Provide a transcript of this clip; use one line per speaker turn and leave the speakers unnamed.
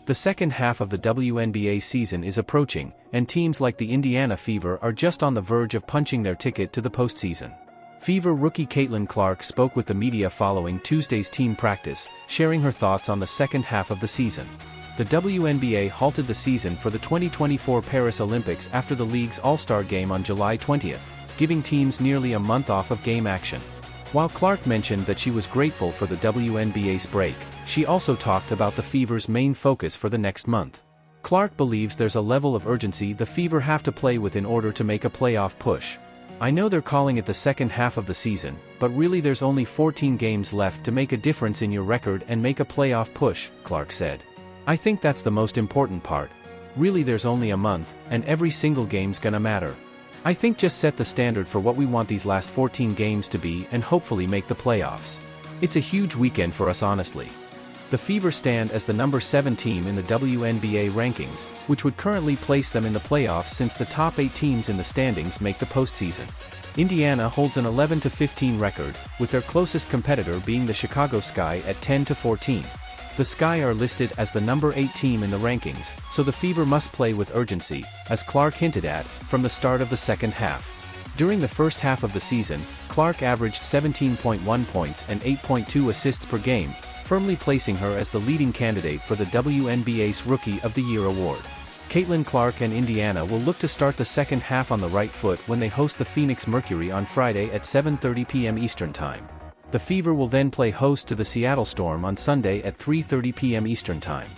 The second half of the WNBA season is approaching, and teams like the Indiana Fever are just on the verge of punching their ticket to the postseason. Fever rookie Caitlin Clark spoke with the media following Tuesday's team practice, sharing her thoughts on the second half of the season. The WNBA halted the season for the 2024 Paris Olympics after the league's All-Star game on July 20th, giving teams nearly a month off of game action. While Clark mentioned that she was grateful for the WNBA's break, she also talked about the Fever's main focus for the next month. Clark believes there's a level of urgency the Fever have to play with in order to make a playoff push. "I know they're calling it the second half of the season, but really there's only 14 games left to make a difference in your record and make a playoff push," Clark said. "I think that's the most important part. Really there's only a month, and every single game's gonna matter. I think just set the standard for what we want these last 14 games to be and hopefully make the playoffs. It's a huge weekend for us honestly." The Fever stand as the number 7 team in the WNBA rankings, which would currently place them in the playoffs since the top 8 teams in the standings make the postseason. Indiana holds an 11-15 record, with their closest competitor being the Chicago Sky at 10-14. The Sky are listed as the number 8 team in the rankings, so the Fever must play with urgency, as Clark hinted at, from the start of the second half. During the first half of the season, Clark averaged 17.1 points and 8.2 assists per game, firmly placing her as the leading candidate for the WNBA's Rookie of the Year award. Caitlin Clark and Indiana will look to start the second half on the right foot when they host the Phoenix Mercury on Friday at 7:30 p.m. Eastern Time. The Fever will then play host to the Seattle Storm on Sunday at 3:30 p.m. Eastern Time.